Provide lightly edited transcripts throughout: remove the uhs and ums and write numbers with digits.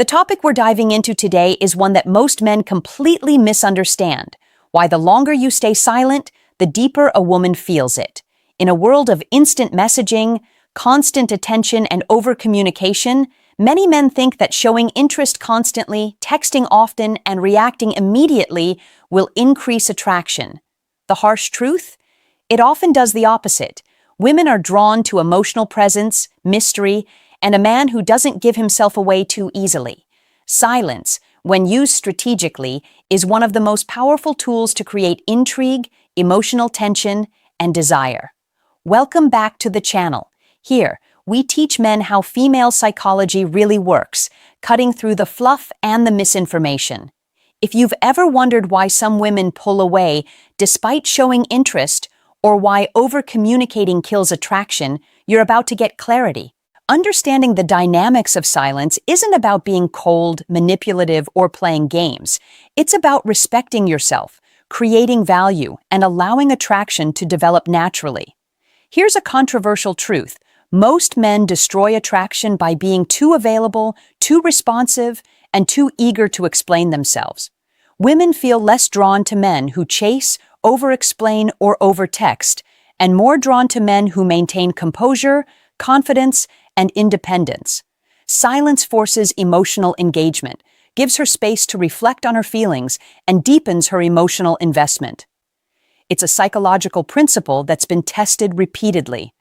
The topic we're diving into today is one that most men completely misunderstand: why the longer you stay silent, the deeper a woman feels it. In a world of instant messaging, constant attention, and over-communication, many men think that showing interest constantly, texting often, and reacting immediately will increase attraction. The harsh truth? It often does the opposite. Women are drawn to emotional presence, mystery, and a man who doesn't give himself away too easily. Silence, when used strategically, is one of the most powerful tools to create intrigue, emotional tension, and desire. Welcome back to the channel. Here, we teach men how female psychology really works, cutting through the fluff and the misinformation. If you've ever wondered why some women pull away despite showing interest, or why over-communicating kills attraction, you're about to get clarity. Understanding the dynamics of silence isn't about being cold, manipulative, or playing games. It's about respecting yourself, creating value, and allowing attraction to develop naturally. Here's a controversial truth. Most men destroy attraction by being too available, too responsive, and too eager to explain themselves. Women feel less drawn to men who chase, over-explain, or over-text, and more drawn to men who maintain composure, confidence, and independence. Silence forces emotional engagement, gives her space to reflect on her feelings, and deepens her emotional investment. It's a psychological principle that's been tested repeatedly.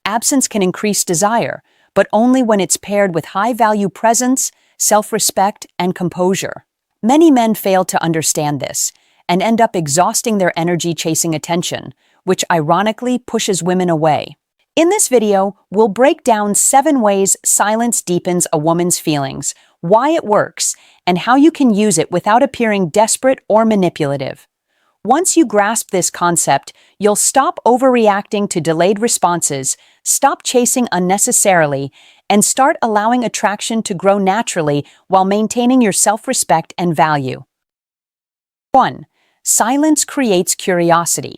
Absence can increase desire, but only when it's paired with high-value presence, self-respect, and composure. Many men fail to understand this and end up exhausting their energy chasing attention, which ironically pushes women away. In this video, we'll break down 7 ways silence deepens a woman's feelings, why it works, and how you can use it without appearing desperate or manipulative. Once you grasp this concept, you'll stop overreacting to delayed responses, stop chasing unnecessarily, and start allowing attraction to grow naturally while maintaining your self-respect and value. 1. Silence creates curiosity.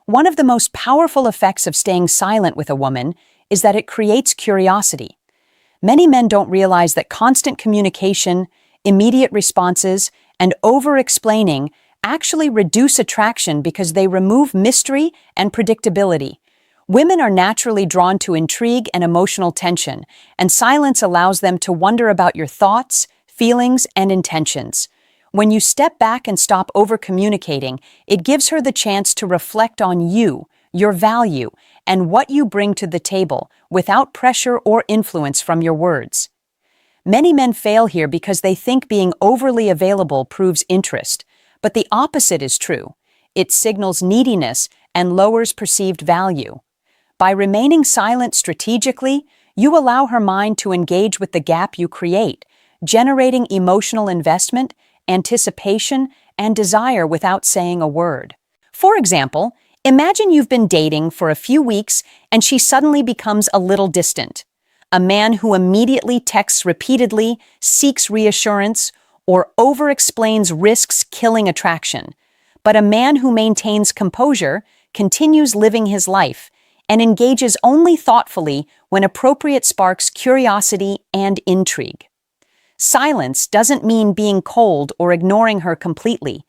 One of the most powerful effects of staying silent with a woman is that it creates curiosity. Many men don't realize that constant communication, immediate responses, and over-explaining actually reduce attraction because they remove mystery and predictability. Women are naturally drawn to intrigue and emotional tension, and silence allows them to wonder about your thoughts, feelings, and intentions. When you step back and stop over-communicating, it gives her the chance to reflect on you, your value, and what you bring to the table without pressure or influence from your words. Many men fail here because they think being overly available proves interest, but the opposite is true. It signals neediness and lowers perceived value. By remaining silent strategically, you allow her mind to engage with the gap you create, generating emotional investment, anticipation, and desire without saying a word. For example, imagine you've been dating for a few weeks and she suddenly becomes a little distant. A man who immediately texts repeatedly, seeks reassurance, or over-explains risks killing attraction. But a man who maintains composure, continues living his life, and engages only thoughtfully when appropriate sparks curiosity and intrigue. Silence doesn't mean being cold or ignoring her completely.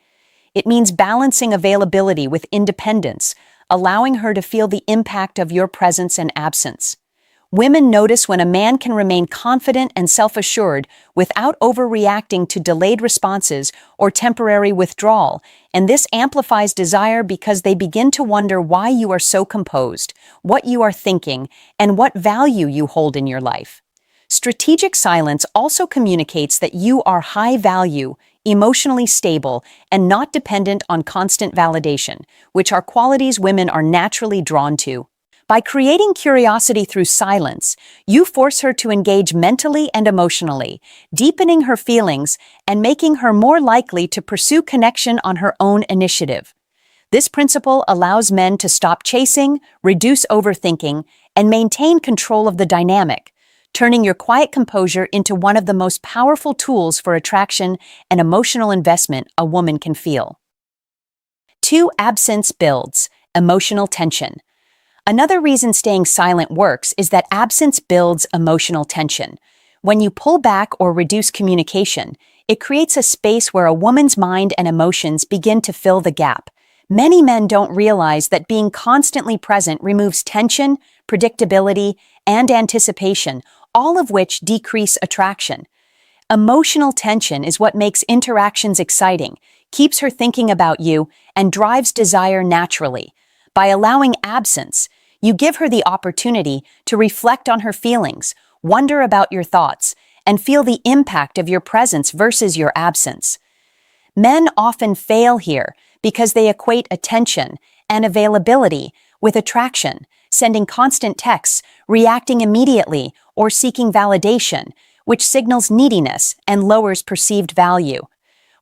It means balancing availability with independence, allowing her to feel the impact of your presence and absence. Women notice when a man can remain confident and self-assured without overreacting to delayed responses or temporary withdrawal, and this amplifies desire because they begin to wonder why you are so composed, what you are thinking, and what value you hold in your life. Strategic silence also communicates that you are high value, emotionally stable, and not dependent on constant validation, which are qualities women are naturally drawn to. By creating curiosity through silence, you force her to engage mentally and emotionally, deepening her feelings and making her more likely to pursue connection on her own initiative. This principle allows men to stop chasing, reduce overthinking, and maintain control of the dynamic, turning your quiet composure into one of the most powerful tools for attraction and emotional investment a woman can feel. 2. Absence builds emotional tension. Another reason staying silent works is that absence builds emotional tension. When you pull back or reduce communication, it creates a space where a woman's mind and emotions begin to fill the gap. Many men don't realize that being constantly present removes tension, predictability, and anticipation, all of which decrease attraction. Emotional tension is what makes interactions exciting, keeps her thinking about you, and drives desire naturally. By allowing absence, you give her the opportunity to reflect on her feelings, wonder about your thoughts, and feel the impact of your presence versus your absence. Men often fail here because they equate attention and availability with attraction, sending constant texts, reacting immediately, or seeking validation, which signals neediness and lowers perceived value.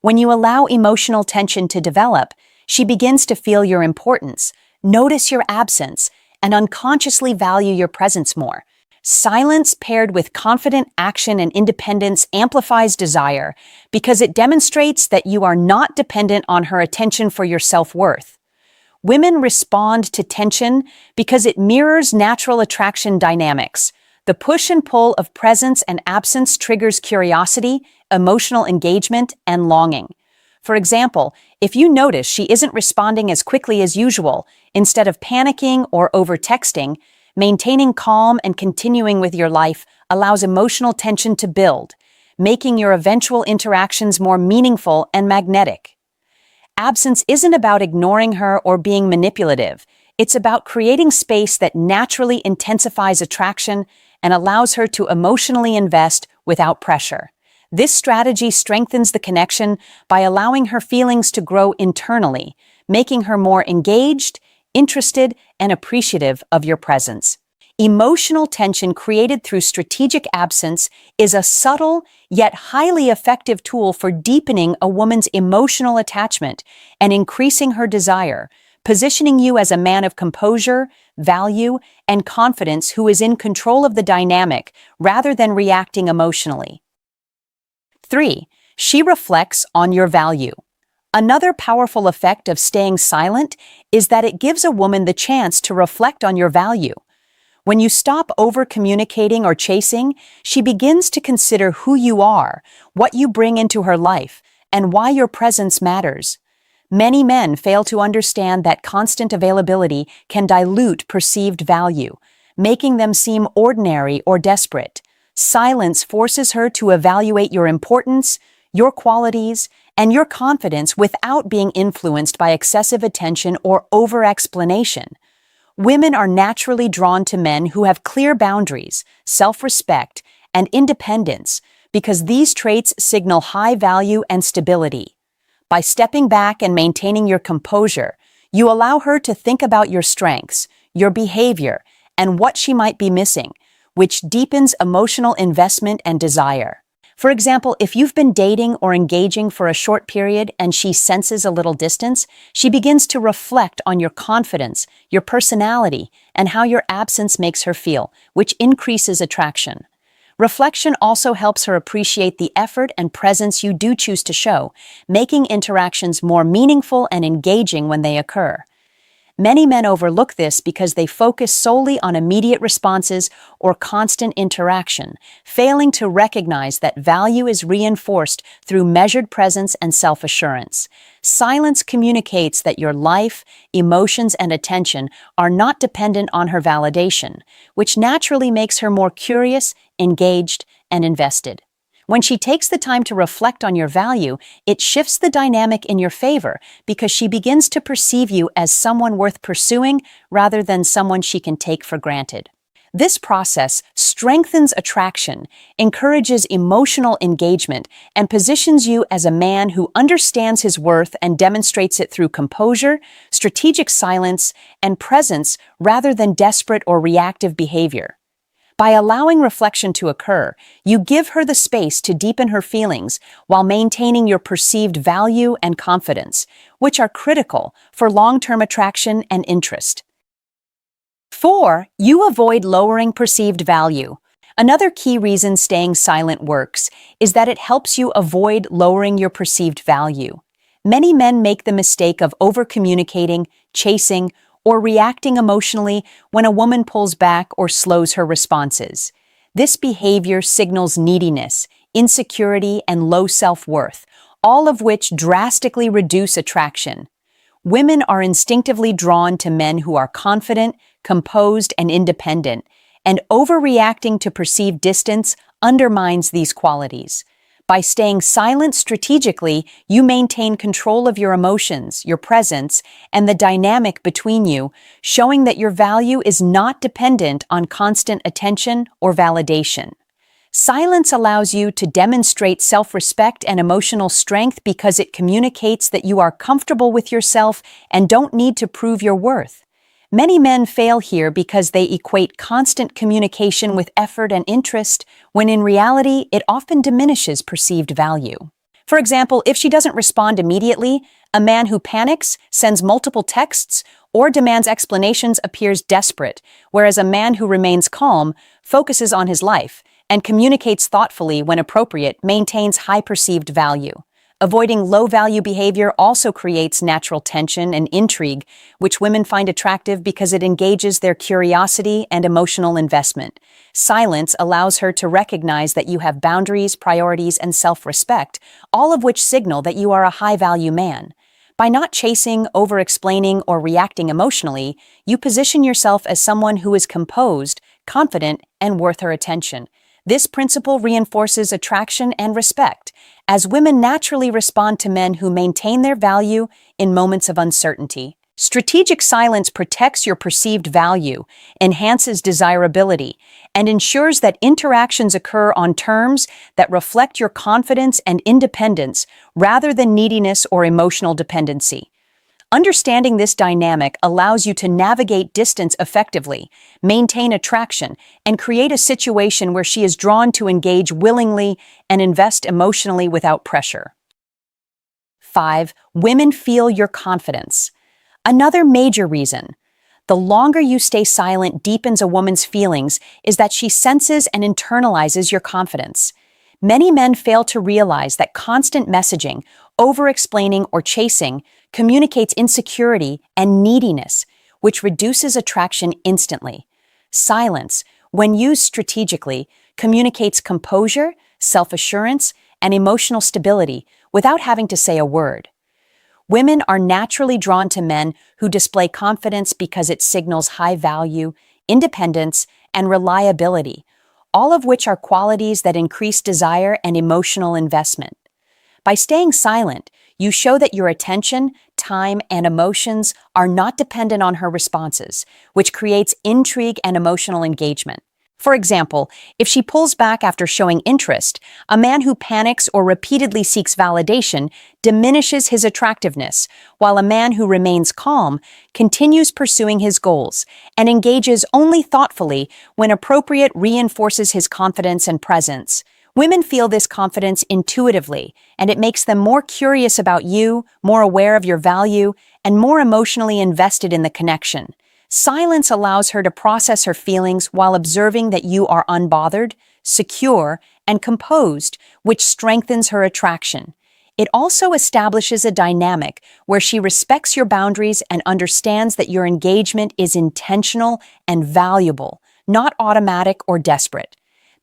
When you allow emotional tension to develop, she begins to feel your importance, notice your absence, and unconsciously value your presence more. Silence paired with confident action and independence amplifies desire because it demonstrates that you are not dependent on her attention for your self-worth. Women respond to tension because it mirrors natural attraction dynamics. The push and pull of presence and absence triggers curiosity, emotional engagement, and longing. For example, if you notice she isn't responding as quickly as usual, instead of panicking or over-texting, maintaining calm and continuing with your life allows emotional tension to build, making your eventual interactions more meaningful and magnetic. Absence isn't about ignoring her or being manipulative. It's about creating space that naturally intensifies attraction and allows her to emotionally invest without pressure. This strategy strengthens the connection by allowing her feelings to grow internally, making her more engaged, interested, and appreciative of your presence. Emotional tension created through strategic absence is a subtle yet highly effective tool for deepening a woman's emotional attachment and increasing her desire, positioning you as a man of composure, value, and confidence who is in control of the dynamic rather than reacting emotionally. 3. She reflects on your value. Another powerful effect of staying silent is that it gives a woman the chance to reflect on your value. When you stop over-communicating or chasing, she begins to consider who you are, what you bring into her life, and why your presence matters. Many men fail to understand that constant availability can dilute perceived value, making them seem ordinary or desperate. Silence forces her to evaluate your importance, your qualities, and your confidence without being influenced by excessive attention or over-explanation. Women are naturally drawn to men who have clear boundaries, self-respect, and independence because these traits signal high value and stability. By stepping back and maintaining your composure, you allow her to think about your strengths, your behavior, and what she might be missing, which deepens emotional investment and desire. For example, if you've been dating or engaging for a short period and she senses a little distance, she begins to reflect on your confidence, your personality, and how your absence makes her feel, which increases attraction. Reflection also helps her appreciate the effort and presence you do choose to show, making interactions more meaningful and engaging when they occur. Many men overlook this because they focus solely on immediate responses or constant interaction, failing to recognize that value is reinforced through measured presence and self-assurance. Silence communicates that your life, emotions, and attention are not dependent on her validation, which naturally makes her more curious, engaged, and invested. When she takes the time to reflect on your value, it shifts the dynamic in your favor because she begins to perceive you as someone worth pursuing rather than someone she can take for granted. This process strengthens attraction, encourages emotional engagement, and positions you as a man who understands his worth and demonstrates it through composure, strategic silence, and presence rather than desperate or reactive behavior. By allowing reflection to occur, you give her the space to deepen her feelings while maintaining your perceived value and confidence, which are critical for long-term attraction and interest. 4. You avoid lowering perceived value. Another key reason staying silent works is that it helps you avoid lowering your perceived value. Many men make the mistake of over-communicating, chasing, or reacting emotionally when a woman pulls back or slows her responses. This behavior signals neediness, insecurity, and low self-worth, all of which drastically reduce attraction. Women are instinctively drawn to men who are confident, composed, and independent, and overreacting to perceived distance undermines these qualities. By staying silent strategically, you maintain control of your emotions, your presence, and the dynamic between you, showing that your value is not dependent on constant attention or validation. Silence allows you to demonstrate self-respect and emotional strength because it communicates that you are comfortable with yourself and don't need to prove your worth. Many men fail here because they equate constant communication with effort and interest, when in reality, it often diminishes perceived value. For example, if she doesn't respond immediately, a man who panics, sends multiple texts, or demands explanations appears desperate, whereas a man who remains calm, focuses on his life, and communicates thoughtfully when appropriate maintains high perceived value. Avoiding low-value behavior also creates natural tension and intrigue, which women find attractive because it engages their curiosity and emotional investment. Silence allows her to recognize that you have boundaries, priorities, and self-respect, all of which signal that you are a high-value man. By not chasing, over-explaining, or reacting emotionally, you position yourself as someone who is composed, confident, and worth her attention. This principle reinforces attraction and respect, as women naturally respond to men who maintain their value in moments of uncertainty. Strategic silence protects your perceived value, enhances desirability, and ensures that interactions occur on terms that reflect your confidence and independence rather than neediness or emotional dependency. Understanding this dynamic allows you to navigate distance effectively, maintain attraction, and create a situation where she is drawn to engage willingly and invest emotionally without pressure. 5. Women feel your confidence. Another major reason the longer you stay silent deepens a woman's feelings is that she senses and internalizes your confidence. Many men fail to realize that constant messaging, over-explaining, or chasing communicates insecurity and neediness, which reduces attraction instantly. Silence, when used strategically, communicates composure, self-assurance, and emotional stability without having to say a word. Women are naturally drawn to men who display confidence because it signals high value, independence, and reliability, all of which are qualities that increase desire and emotional investment. By staying silent, you show that your attention, time, and emotions are not dependent on her responses, which creates intrigue and emotional engagement. For example, if she pulls back after showing interest, a man who panics or repeatedly seeks validation diminishes his attractiveness, while a man who remains calm continues pursuing his goals and engages only thoughtfully when appropriate reinforces his confidence and presence. Women feel this confidence intuitively, and it makes them more curious about you, more aware of your value, and more emotionally invested in the connection. Silence allows her to process her feelings while observing that you are unbothered, secure, and composed, which strengthens her attraction. It also establishes a dynamic where she respects your boundaries and understands that your engagement is intentional and valuable, not automatic or desperate.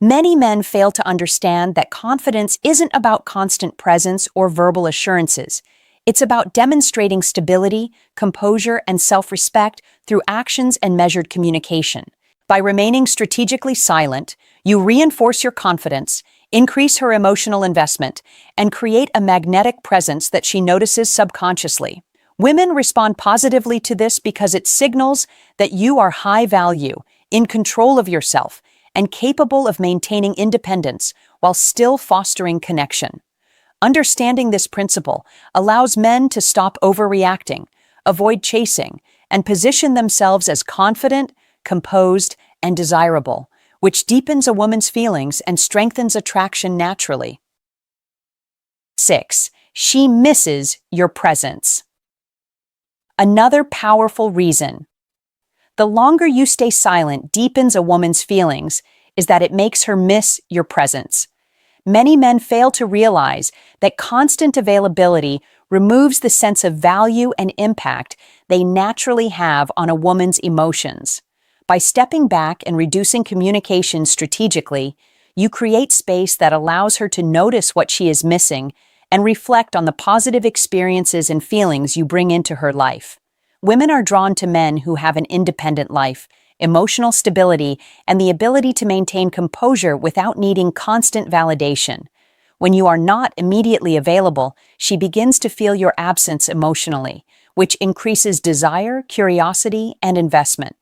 Many men fail to understand that confidence isn't about constant presence or verbal assurances. It's about demonstrating stability, composure, and self-respect through actions and measured communication. By remaining strategically silent, you reinforce your confidence, increase her emotional investment, and create a magnetic presence that she notices subconsciously. Women respond positively to this because it signals that you are high value, in control of yourself, and capable of maintaining independence while still fostering connection. Understanding this principle allows men to stop overreacting, avoid chasing, and position themselves as confident, composed, and desirable, which deepens a woman's feelings and strengthens attraction naturally. 6. She misses your presence. Another powerful reason the longer you stay silent deepens a woman's feelings is that it makes her miss your presence. Many men fail to realize that constant availability removes the sense of value and impact they naturally have on a woman's emotions. By stepping back and reducing communication strategically, you create space that allows her to notice what she is missing and reflect on the positive experiences and feelings you bring into her life. Women are drawn to men who have an independent life, emotional stability, and the ability to maintain composure without needing constant validation. When you are not immediately available, she begins to feel your absence emotionally, which increases desire, curiosity, and investment.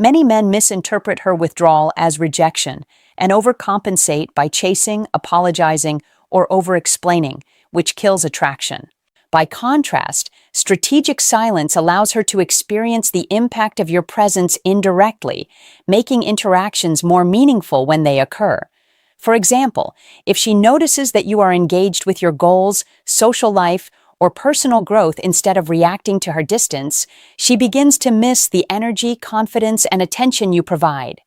Many men misinterpret her withdrawal as rejection and overcompensate by chasing, apologizing, or over-explaining, which kills attraction. By contrast, strategic silence allows her to experience the impact of your presence indirectly, making interactions more meaningful when they occur. For example, if she notices that you are engaged with your goals, social life, or personal growth instead of reacting to her distance, she begins to miss the energy, confidence, and attention you provide.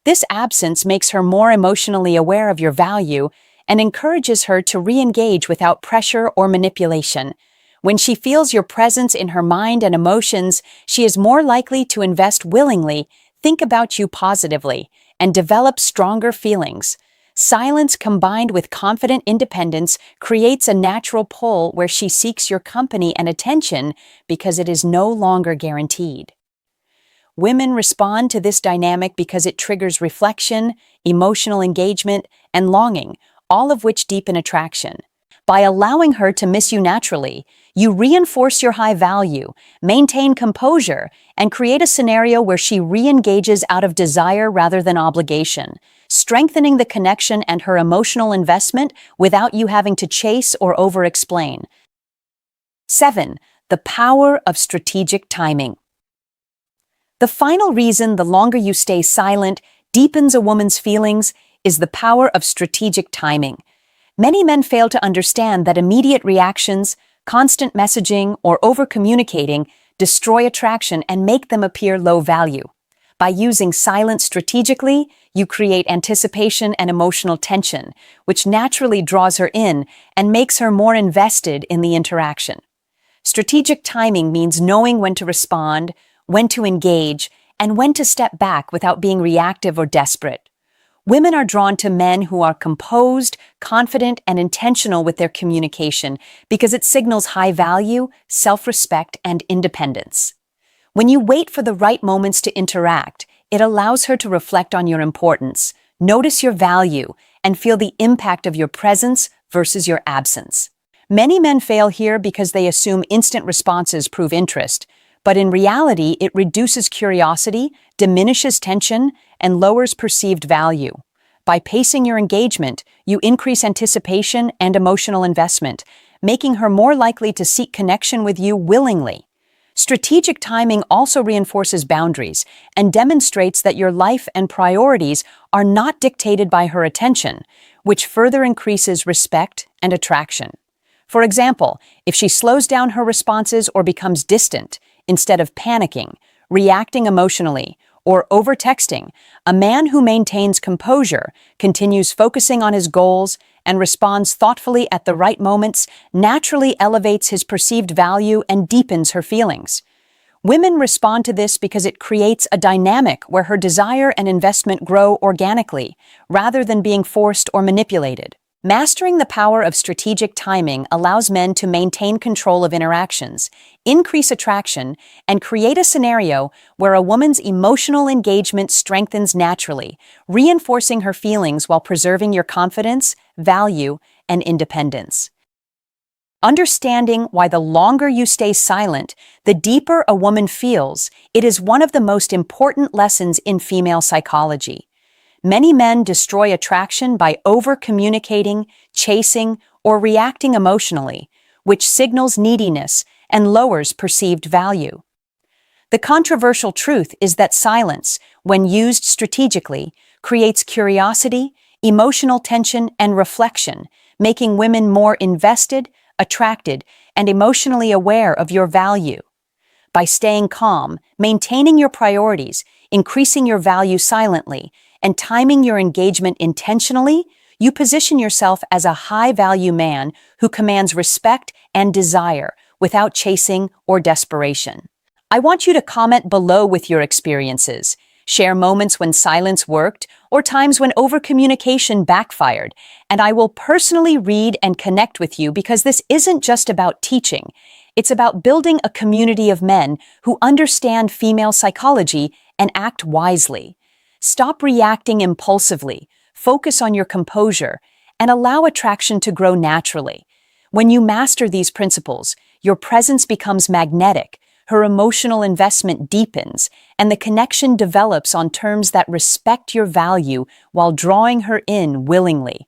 This absence makes her more emotionally aware of your value and encourages her to re-engage without pressure or manipulation. When she feels your presence in her mind and emotions, she is more likely to invest willingly, think about you positively, and develop stronger feelings. Silence combined with confident independence creates a natural pull where she seeks your company and attention because it is no longer guaranteed. Women respond to this dynamic because it triggers reflection, emotional engagement, and longing, all of which deepen attraction. By allowing her to miss you naturally, you reinforce your high value, maintain composure, and create a scenario where she re-engages out of desire rather than obligation, strengthening the connection and her emotional investment without you having to chase or over-explain. 7. The power of strategic timing. The final reason the longer you stay silent deepens a woman's feelings is the power of strategic timing. Many men fail to understand that immediate reactions, constant messaging, or over-communicating destroy attraction and make them appear low value. By using silence strategically, you create anticipation and emotional tension, which naturally draws her in and makes her more invested in the interaction. Strategic timing means knowing when to respond, when to engage, and when to step back without being reactive or desperate. Women are drawn to men who are composed, confident, and intentional with their communication because it signals high value, self-respect, and independence. When you wait for the right moments to interact, it allows her to reflect on your importance, notice your value, and feel the impact of your presence versus your absence. Many men fail here because they assume instant responses prove interest, but in reality, it reduces curiosity, diminishes tension, and lowers perceived value. By pacing your engagement, you increase anticipation and emotional investment, making her more likely to seek connection with you willingly. Strategic timing also reinforces boundaries and demonstrates that your life and priorities are not dictated by her attention, which further increases respect and attraction. For example, if she slows down her responses or becomes distant, instead of panicking, reacting emotionally, or over-texting, a man who maintains composure, continues focusing on his goals, and responds thoughtfully at the right moments naturally elevates his perceived value and deepens her feelings. Women respond to this because it creates a dynamic where her desire and investment grow organically, rather than being forced or manipulated. Mastering the power of strategic timing allows men to maintain control of interactions, increase attraction, and create a scenario where a woman's emotional engagement strengthens naturally, reinforcing her feelings while preserving your confidence, value, and independence. Understanding why the longer you stay silent, the deeper a woman feels, it is one of the most important lessons in female psychology. Many men destroy attraction by over-communicating, chasing, or reacting emotionally, which signals neediness and lowers perceived value. The controversial truth is that silence, when used strategically, creates curiosity, emotional tension, and reflection, making women more invested, attracted, and emotionally aware of your value. By staying calm, maintaining your priorities, increasing your value silently, and timing your engagement intentionally, you position yourself as a high-value man who commands respect and desire without chasing or desperation. I want you to comment below with your experiences. Share moments when silence worked or times when overcommunication backfired, and I will personally read and connect with you because this isn't just about teaching. It's about building a community of men who understand female psychology and act wisely. Stop reacting impulsively, focus on your composure, and allow attraction to grow naturally. When you master these principles, your presence becomes magnetic, her emotional investment deepens, and the connection develops on terms that respect your value while drawing her in willingly.